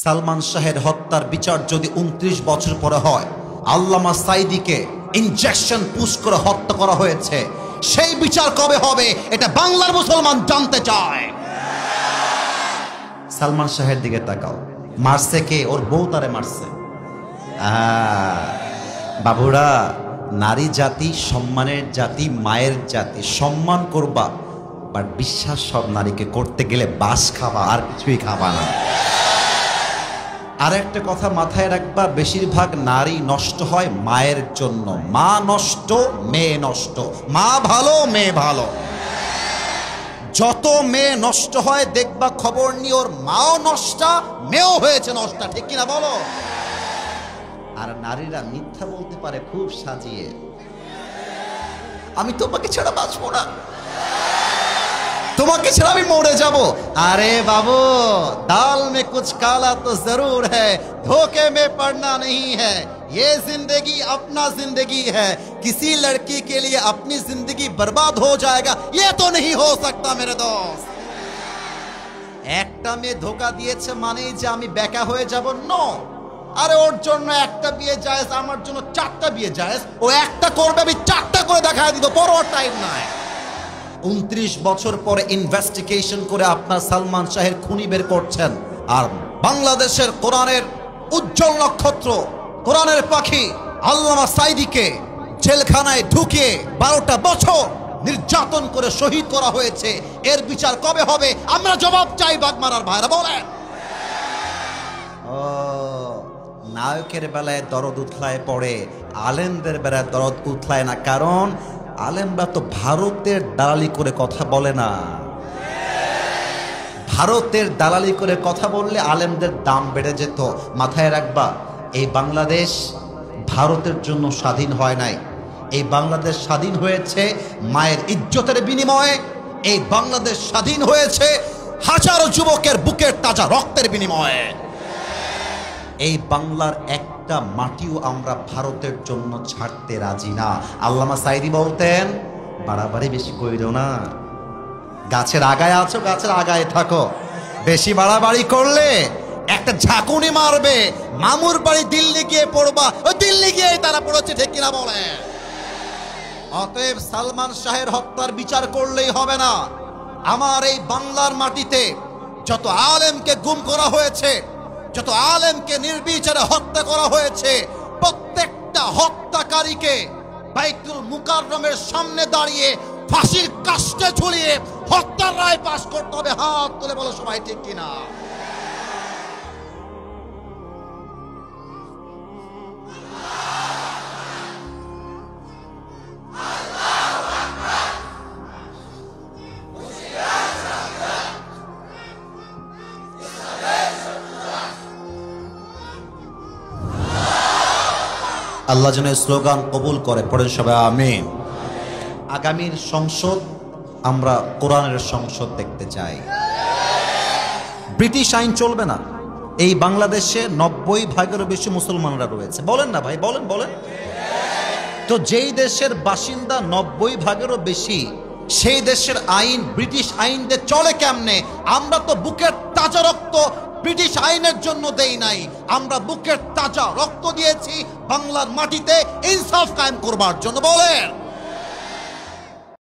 সালমান শাহের হত্যার বিচার যদি 29 বছর পরে হয়, আল্লামা সাঈদীকে ইনজেকশন পুশ করে হত্যা করা হয়েছে, সেই বিচার কবে হবে এটা বাংলার মুসলমান জানতে চায়। সালমান শাহের দিকে তাকাও, মারছে কে? ওর বউ তারে মারছে। বাবুরা, নারী জাতি সম্মানের জাতি, মায়ের জাতি, সম্মান করবা, বাট বিশ্বাস সব নারীকে করতে গেলে বাস খাবা, আর কিছুই খাবা না। আর একটা কথা মাথায় রাখবা, বেশিরভাগ নারী নষ্ট হয় মায়ের জন্য। মা নষ্ট, মেয়ে নষ্ট। মা ভালো, মেয়ে ভালো। যত মেয়ে নষ্ট হয় দেখবা খবর নিয়ে ওর মাও নষ্টা, মেয়েও হয়েছে নষ্টা, ঠিক কিনা বলো? আর নারীরা মিথ্যা বলতে পারে খুব সাজিয়ে, আমি তোমাকে ছাড়া বাঁচবো না, তোমাকে ছাড়া আমি মরে যাব। আরে বাবু, दाल में कुछ काला तो जरूर है, धोखे में पड़ना नहीं है, ये जिंदगी अपना जिंदगी है, किसी लड़की के लिए अपनी जिंदगी बर्बाद हो जाएगा ये तो नहीं हो सकता मेरे दोस्त। একটা মেয়ে ধোকা দিয়েছে মানে যে আমি বেকা হয়ে যাব? নো। আরে ওর জন্য একটা বিয়ে জায়েজ, আমার জন্য 4টা বিয়ে জায়েজ। ও একটা করবে, আমি 4টা করে দেখায় দিব, বড় টাইম নাই। 29 বছর পরে ইনভেস্টিগেশন করে আপনার সালমান শাহের খুনি বের করছেন, আর বাংলাদেশের কোরআনের উজ্জ্বল নক্ষত্র, কোরআনের পাখি আল্লামা সাঈদীকে জেলখানায় ঢুকিয়ে 12টা বছর নির্যাতন করে শহীদ করা হয়েছে। এর বিচার কবে হবে? আমরা জবাব চাই বাগমারার ভাইরা, বলেন। নায়কের বেলায় দরদ উথলায় পড়ে, আলেমদের বেলায় দরদ উথলায় না, কারণ আলেমরা তো ভারতের দালালি করে কথা বলে না। ভারতের দালালি করে কথা বললে আলেমদের দাম বেড়ে যেত। মাথায় রাখবা, এই বাংলাদেশ ভারতের জন্য স্বাধীন হয় নাই। এই বাংলাদেশ স্বাধীন হয়েছে মায়ের ইজ্জতের বিনিময়ে। এই বাংলাদেশ স্বাধীন হয়েছে হাজারো যুবকের বুকের তাজা রক্তের বিনিময়ে। এই বাংলার একটা মাটিও আমরা ভারতের জন্য ছাড়তে রাজি না। আল্লামা সাঈদী বলতেন, বাড়াবাড়ি বেশি কইরো না, গাছের আগায় আছো, গাছের আগায় থাকো। বেশি বাড়াবাড়ি করলে একটা ঝাঁকুনি মারবে, মামুর বাড়ি দিল্লি গিয়ে পড়বা, ওই দিল্লি গিয়ে তারা পড়েছে, ঠিক কিনা বলে? অতএব সালমান শাহের হত্যার বিচার করলেই হবে না। আমার এই বাংলার মাটিতে যত আলেমকে গুম করা হয়েছে, যত আলেমকে নির্বিচারে হত্যা করা হয়েছে, প্রত্যেকটা হত্যাকারীকে বাইতুল মুকাররমের সামনে দাঁড়িয়ে ফাঁসির কাস্টে ঝুলিয়ে হত্যার রায় পাশ করতে হবে। হাত তুলে বলো সবাই, ঠিক কিনা? আল্লাহ যেন স্লোগান কবুল করে, পড়েন সবাই আমিন। আগামীর সংসদ আমরা কোরআনের সংসদ দেখতে চাই। ব্রিটিশ আইন চলবে না। এই বাংলাদেশে 90% বেশি মুসলমানরা রয়েছে, বলেন না ভাই, বলেন বলেন। তো যেই দেশের বাসিন্দা 90%-এরও বেশি, সেই দেশের আইন ব্রিটিশ আইন দিয়ে চলে কেমনে? আমরা তো বুকের তাজা রক্ত ব্রিটিশ আইনের জন্য দেই নাই, আমরা বুকের তাজা রক্ত দিয়েছি বাংলার মাটিতে ইনসাফ কায়েম করবার জন্য, বলেন।